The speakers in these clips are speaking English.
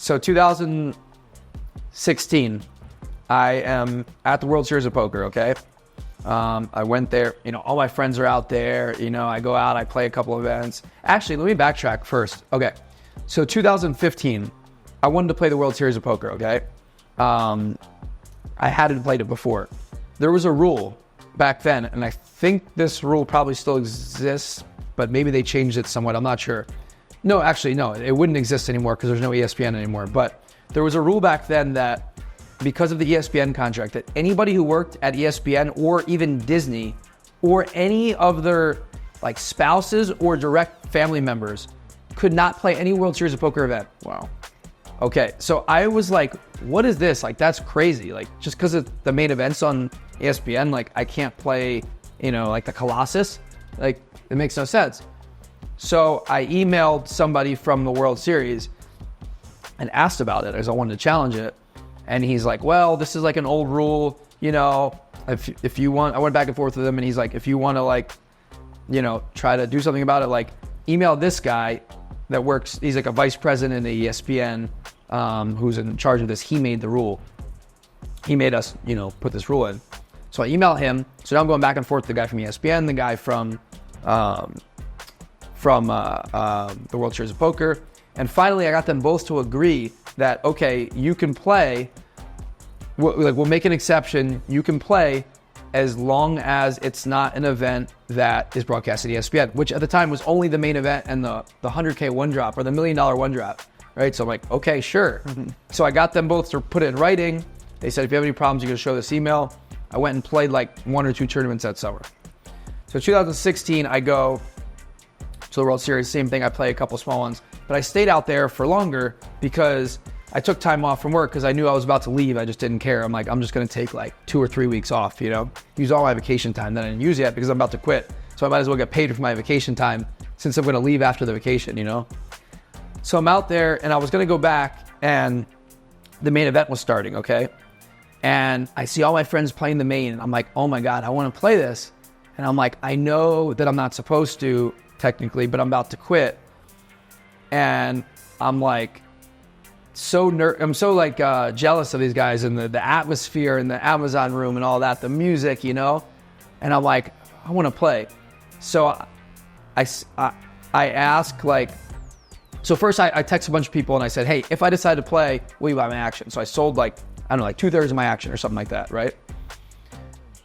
So 2016, I am at the World Series of Poker, okay? I went there, all my friends are out there, I go out, I play a couple events. Actually, let me backtrack first. Okay, so 2015, I wanted to play the World Series of Poker, okay? I hadn't played it before. There was a rule back then, and I think this rule probably still exists, but maybe they changed it somewhat, I'm not sure. No, actually, no, it wouldn't exist anymore because there's no ESPN anymore, but there was a rule back then that because of the ESPN contract, that anybody who worked at ESPN or even Disney or any of their spouses or direct family members could not play any World Series of Poker event. Wow. Okay, so I was like, what is this? That's crazy. Just because the main event's on ESPN, I can't play, the Colossus. It makes no sense. So I emailed somebody from the World Series and asked about it because I wanted to challenge it. And he's like, well, this is an old rule, if you want, I went back and forth with him and he's like, if you want to try to do something about it, email this guy that works, he's a vice president at ESPN, who's in charge of this. He made the rule. He made us, put this rule in. So I email him. So now I'm going back and forth, the guy from ESPN, the guy from the World Series of Poker. And finally, I got them both to agree that, okay, you can play, we'll make an exception, you can play as long as it's not an event that is broadcast at ESPN, which at the time was only the main event and the 100K one drop or the $1 million one drop, right? So I'm like, okay, sure. Mm-hmm. So I got them both to put it in writing. They said, if you have any problems, you can show this email. I went and played 1 or 2 tournaments that summer. So 2016, I go to the World Series, same thing, I play a couple small ones. But I stayed out there for longer because I took time off from work because I knew I was about to leave. I just didn't care. I'm like, I'm just going to take 2 or 3 weeks off, use all my vacation time that I didn't use yet because I'm about to quit. So I might as well get paid for my vacation time since I'm going to leave after the vacation, So I'm out there and I was going to go back and the main event was starting, okay? And I see all my friends playing the main and I'm like, oh my God, I want to play this. And I'm like, I know that I'm not supposed to technically, but I'm about to quit. And I'm so jealous of these guys and the atmosphere and the Amazon room and all that, the music, And I'm like, I want to play. So I ask so first I text a bunch of people and I said, hey, if I decide to play, will you buy my action? So I sold 2/3 of my action or something like that, right?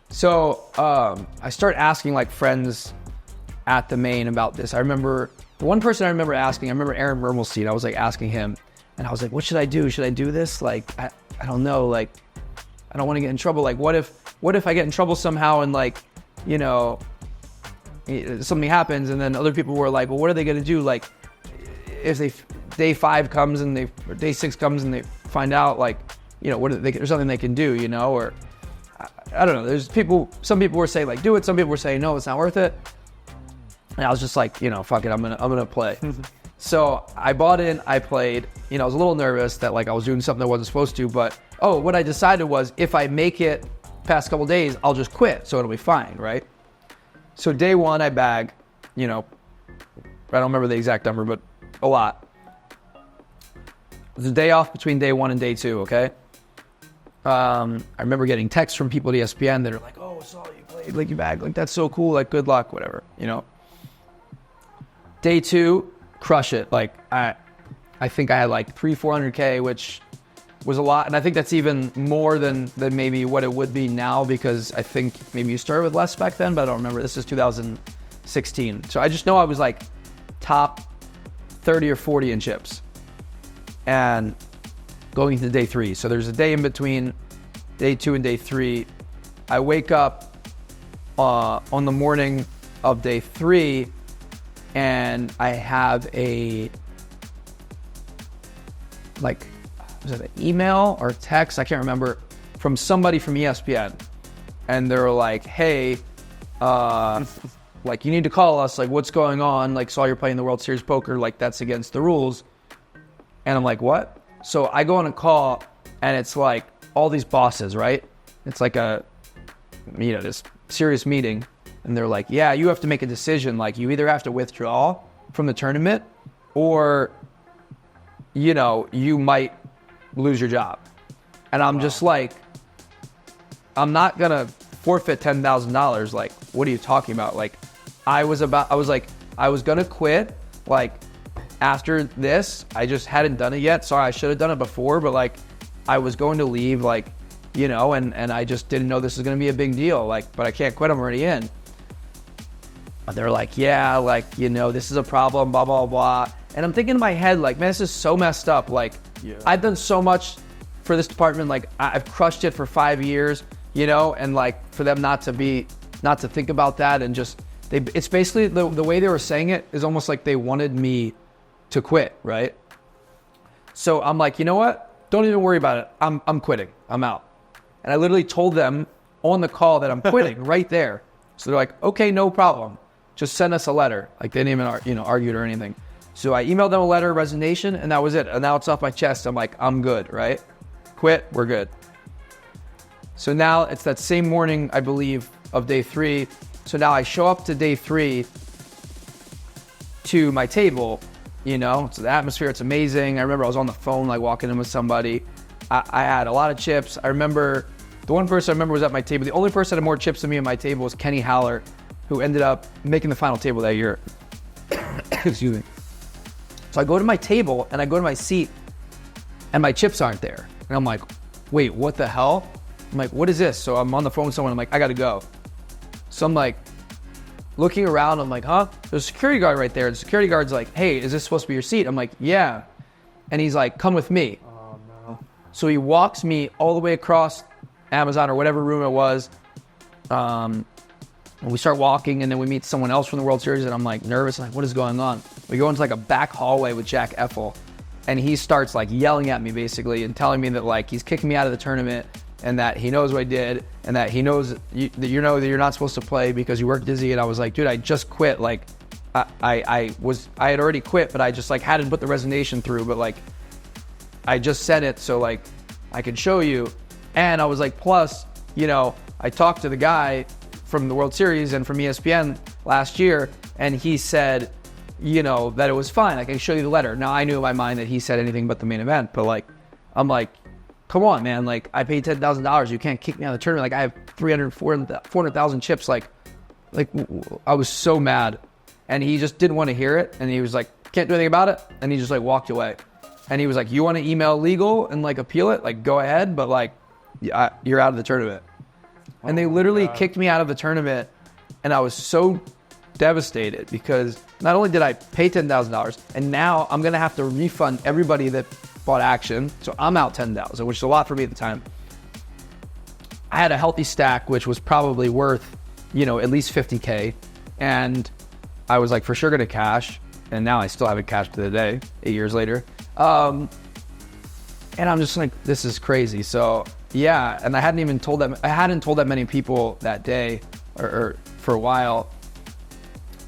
So I start asking friends at the main about this. I remember the one person I remember asking, Aaron Mermelstein. I was asking him and I was like, what should I do? Should I do this? I don't know. I don't want to get in trouble. What if I get in trouble somehow and something happens and then other people were like, well, what are they going to do? If day 5 comes and or day 6 comes and they find out there's something they can do, or I don't know. Some people were saying do it. Some people were saying, no, it's not worth it. And I was just fuck it, I'm gonna play. So I bought in, I played, I was a little nervous that I was doing something I wasn't supposed to, but what I decided was if I make it past couple days, I'll just quit, so it'll be fine, right? So day 1, I bag, I don't remember the exact number, but a lot. It was a day off between day 1 and day 2, okay? I remember getting texts from people at ESPN that are like, oh, I saw you played, you bagged, that's so cool, good luck, whatever, Day 2, crush it. I think I had 300-400K, which was a lot. And I think that's even more than maybe what it would be now because I think maybe you started with less back then, but I don't remember. This is 2016. So I just know I was top 30 or 40 in chips. And going into day 3. So there's a day in between day 2 and day 3. I wake up on the morning of day 3 and I have was it an email or text? I can't remember, from somebody from ESPN. And they were like, hey, you need to call us, what's going on? Saw you're playing the World Series Poker, that's against the rules. And I'm like, what? So I go on a call and it's all these bosses, right? It's this serious meeting. And they're like, yeah, you have to make a decision. You either have to withdraw from the tournament or you know, you might lose your job. And I'm just like, I'm not gonna forfeit $10,000. Like, what are you talking about? Like, I was gonna quit, like, after this. I just hadn't done it yet. Sorry, I should have done it before, but like, I was going to leave, like, you know, and I just didn't know this was gonna be a big deal. Like, but I can't quit, I'm already in. But they're like, yeah, like, you know, this is a problem, blah, blah, blah. And I'm thinking in my head, like, man, this is so messed up. Like, I've done so much for this department. Like, I've crushed it for 5 years, you know, and like, for them not to think about that, and just, it's basically, the way they were saying it is almost like they wanted me to quit, right? So I'm like, you know what? Don't even worry about it. I'm quitting. I'm out. And I literally told them on the call that I'm quitting right there. So they're like, okay, no problem. Just send us a letter. Like, they didn't even, you know, argue it or anything. So I emailed them a letter of resignation, and that was it. And now it's off my chest. I'm like, I'm good, right? Quit, we're good. So now it's that same morning, I believe, of day 3. So now I show up to day 3 to my table, you know, so the atmosphere, it's amazing. I remember I was on the phone, like, walking in with somebody. I had a lot of chips. I remember the one person I remember was at my table. The only person that had more chips than me at my table was Kenny Haller, who ended up making the final table that year. Excuse me. So I go to my table and I go to my seat and my chips aren't there. And I'm like, wait, what the hell? I'm like, what is this? So I'm on the phone with someone. I'm like, I gotta go. So I'm like, looking around. I'm like, huh? There's a security guard right there. The security guard's like, hey, is this supposed to be your seat? I'm like, yeah. And he's like, come with me. Oh, no. So he walks me all the way across Amazon or whatever room it was. And we start walking, and then we meet someone else from the World Series, and I'm like nervous, like, what is going on? We go into like a back hallway with Jack Effel, and he starts like yelling at me basically and telling me that like he's kicking me out of the tournament, and that he knows what I did, and that he knows that you know that you're not supposed to play because you work dizzy. And I was like, dude, I just quit. Like, I had already quit, but I just like hadn't put the resignation through, but like I just said it so like I could show you. And I was like, plus, you know, I talked to the guy from the World Series and from ESPN last year, and he said, you know, that it was fine. Like, I can show you the letter. Now, I knew in my mind that he said anything but the main event, but like, I'm like, come on, man. Like, I paid $10,000. You can't kick me out of the tournament. Like, I have 400,000 chips. Like, I was so mad. And he just didn't want to hear it. And he was like, can't do anything about it. And he just like walked away. And he was like, you want to email legal and like appeal it? Like, go ahead. But like, you're out of the tournament. And they literally kicked me out of the tournament, and I was so devastated because not only did I pay $10,000, and now I'm gonna have to refund everybody that bought action, so I'm out $10,000, which is a lot for me at the time. I had a healthy stack, which was probably worth, you know, at least $50K, and I was like for sure gonna cash, and now I still haven't cashed to the day, 8 years later. And I'm just like, this is crazy. So yeah, and I hadn't told that many people that day or for a while,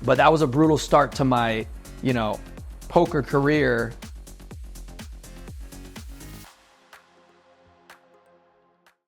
but that was a brutal start to my, you know, poker career